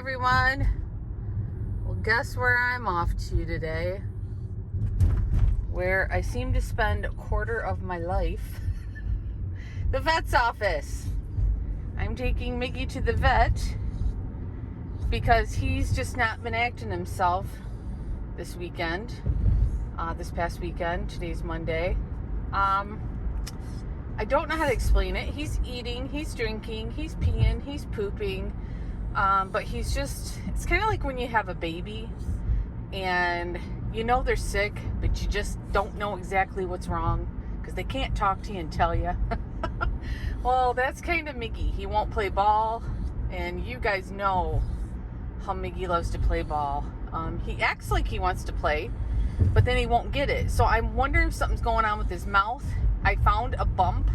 everyone. Well, guess where I'm off to today? Where I seem to spend a quarter of my life. The vet's office. I'm taking Miggy to the vet because he's just not been acting himself this weekend. This past weekend. Today's Monday. I don't know how to explain it. He's eating, he's drinking, he's peeing, he's pooping. But he's just, it's kind of like when you have a baby and you know they're sick, but you just don't know exactly what's wrong because they can't talk to you and tell you. Well, that's kind of Miggy. He won't play ball, and you guys know how Miggy loves to play ball. He acts like he wants to play, but then he won't get it. So I'm wondering if something's going on with his mouth. I found a bump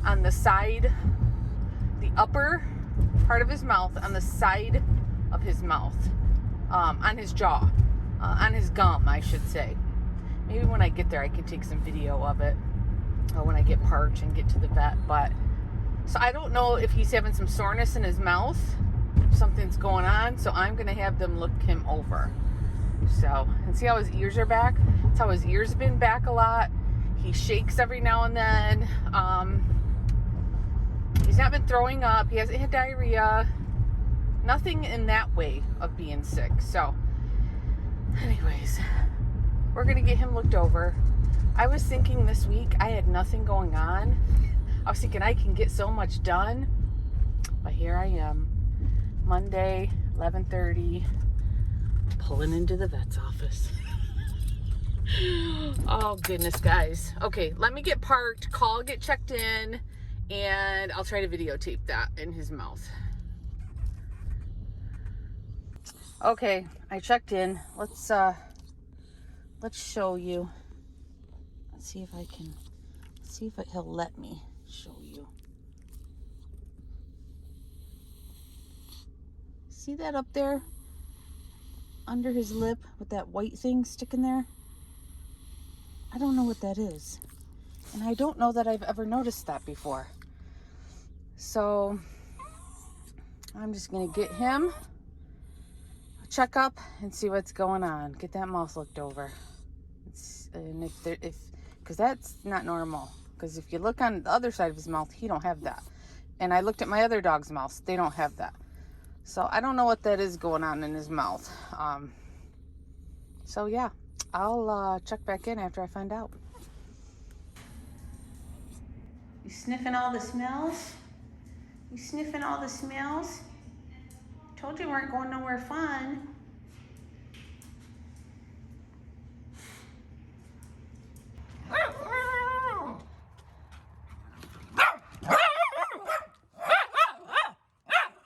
on the side, the upper part of his mouth, on the side of his mouth, on his jaw, on his gum, I should say. Maybe when I get there I can take some video of it when I get parked and get to the vet. But so I don't know if he's having some soreness in his mouth, something's going on, so I'm gonna have them look him over. So, and see how his ears are back? That's how his ears have been back a lot. He shakes every now and then. He's not been throwing up. He hasn't had diarrhea. Nothing in that way of being sick. So, anyways, we're going to get him looked over. I was thinking this week I had nothing going on. I was thinking I can get so much done. But here I am. Monday, 11:30, pulling into the vet's office. Oh, goodness, guys. Okay, let me get parked, get checked in, and I'll try to videotape that in his mouth. Okay, I checked in. Let's show you. Let's see if I can, he'll let me show you. See that up there? Under his lip with that white thing sticking there? I don't know what that is. And I don't know that I've ever noticed that before. So I'm just going to get him a checkup and see what's going on. Get that mouth looked over. And because that's not normal. Because if you look on the other side of his mouth, he don't have that. And I looked at my other dog's mouth. They don't have that. So I don't know what that is going on in his mouth. So yeah, I'll check back in after I find out. You sniffing all the smells? You sniffing all the smells? Told you we weren't going nowhere fun.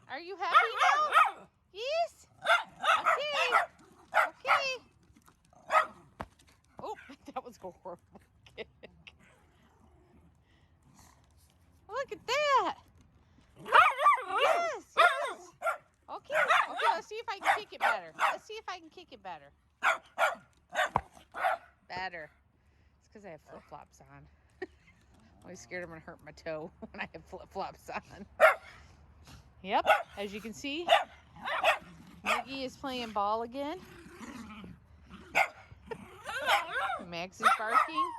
Are you happy now? Yes? Okay. Oh, that was a horrible kick. Look at that. Yes. Okay, let's see if I can kick it better. Better. It's because I have flip-flops on. I'm always scared I'm going to hurt my toe when I have flip-flops on. Yep, as you can see, Miggy is playing ball again. Max is barking.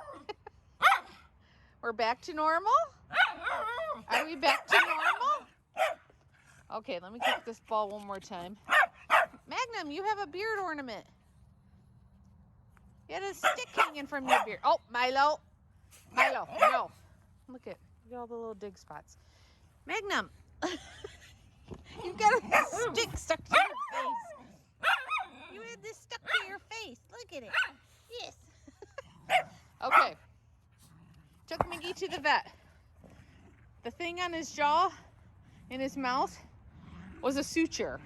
We're back to normal? Are we back to normal? Okay, let me kick this ball one more time. Magnum, you have a beard ornament. You had a stick hanging from your beard. Oh, Milo, no. Look at all the little dig spots. Magnum, you've got a stick stuck to your face. You had this stuck to your face. Look at it. Yes. Okay. Took Miggy to the vet. The thing on his jaw, in his mouth, was a suture.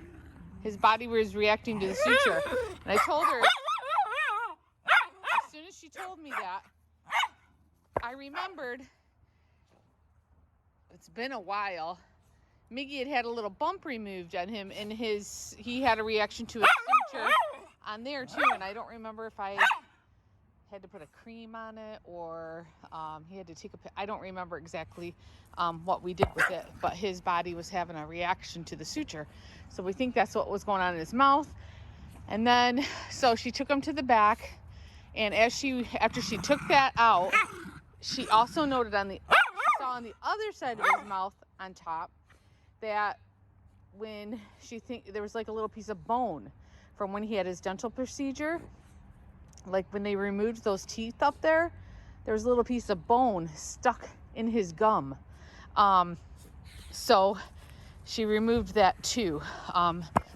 His body was reacting to the suture. And I told her, as soon as she told me that, I remembered, it's been a while, Miggy had a little bump removed on him, and he had a reaction to a suture on there too, and I don't remember if I had to put a cream on it, or he had to take I don't remember exactly what we did with it, but his body was having a reaction to the suture. So we think that's what was going on in his mouth. And then, so she took him to the back, and after she took that out, she also noted she saw on the other side of his mouth on top that when there was like a little piece of bone from when he had his dental procedure. Like when they removed those teeth up there, there was a little piece of bone stuck in his gum. So she removed that too.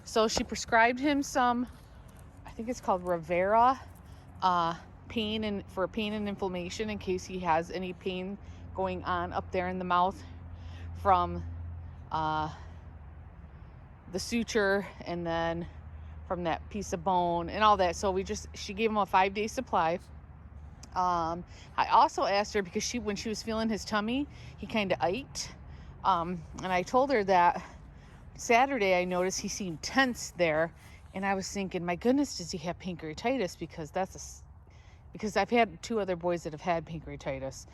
So she prescribed him some, I think it's called Rivera, for pain and inflammation, in case he has any pain going on up there in the mouth from the suture, and then from that piece of bone and all that. So she gave him a 5-day supply. I also asked her, because when she was feeling his tummy, he kind of ached. And I told her that Saturday I noticed he seemed tense there. And I was thinking, my goodness, does he have pancreatitis? Because I've had 2 other boys that have had pancreatitis.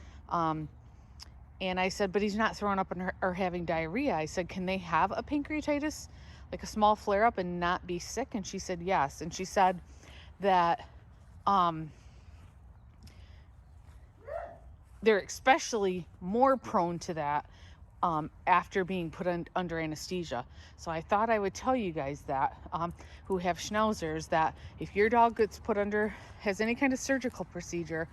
And I said, but he's not throwing up or having diarrhea. I said, can they have a pancreatitis, like a small flare up, and not be sick? And she said yes. And she said that they're especially more prone to that after being put under anesthesia. So I thought I would tell you guys that, who have Schnauzers, that if your dog has any kind of surgical procedure,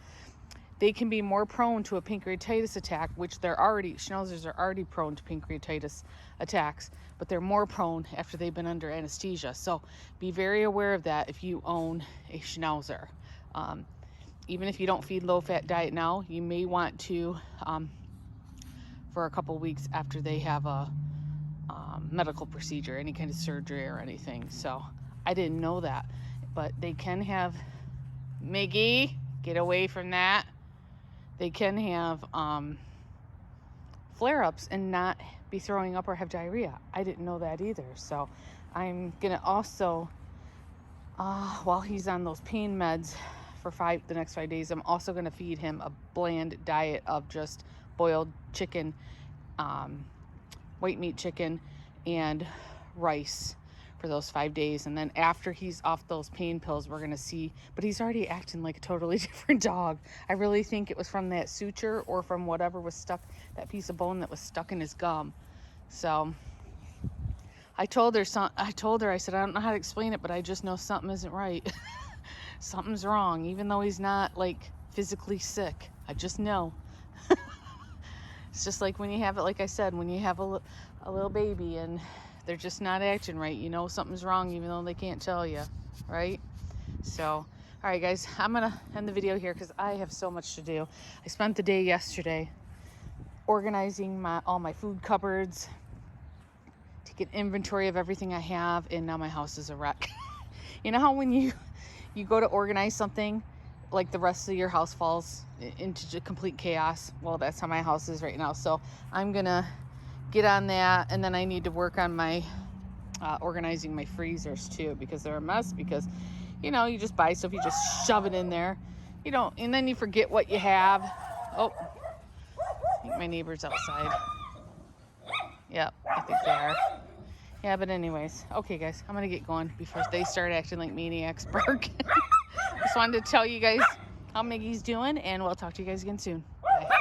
they can be more prone to a pancreatitis attack, which Schnauzers are already prone to pancreatitis attacks, but they're more prone after they've been under anesthesia. So be very aware of that if you own a Schnauzer. Even if you don't feed low-fat diet now, you may want to, for a couple weeks after they have a medical procedure, any kind of surgery or anything. So I didn't know that, but they can have, Miggy, get away from that. They can have flare-ups and not be throwing up or have diarrhea. I didn't know that either. So I'm going to also, while he's on those pain meds for the next 5 days, I'm also going to feed him a bland diet of just boiled chicken, white meat chicken, and rice for those 5 days. And then after he's off those pain pills, we're going to see, but he's already acting like a totally different dog. I really think it was from that suture or from whatever was stuck, that piece of bone that was stuck in his gum. So I told her, I said, I don't know how to explain it, but I just know something isn't right. Something's wrong, even though he's not like physically sick. I just know. It's just like when you have it, like I said, when you have a little baby and they're just not acting right, you know something's wrong, even though they can't tell you, right? So, all right, guys, I'm going to end the video here because I have so much to do. I spent the day yesterday organizing all my food cupboards, taking inventory of everything I have, and now my house is a wreck. You know how when you go to organize something, like the rest of your house falls into complete chaos? Well, that's how my house is right now. So I'm going to get on that, and then I need to work on my organizing my freezers too, because they're a mess. Because you just buy stuff, you just shove it in there, and then you forget what you have. Oh, I think my neighbor's outside. Yep, I think they are. Yeah, but anyways, okay guys, I'm gonna get going before they start acting like maniacs barking. Just wanted to tell you guys how Miggy's doing, and we'll talk to you guys again soon. Bye.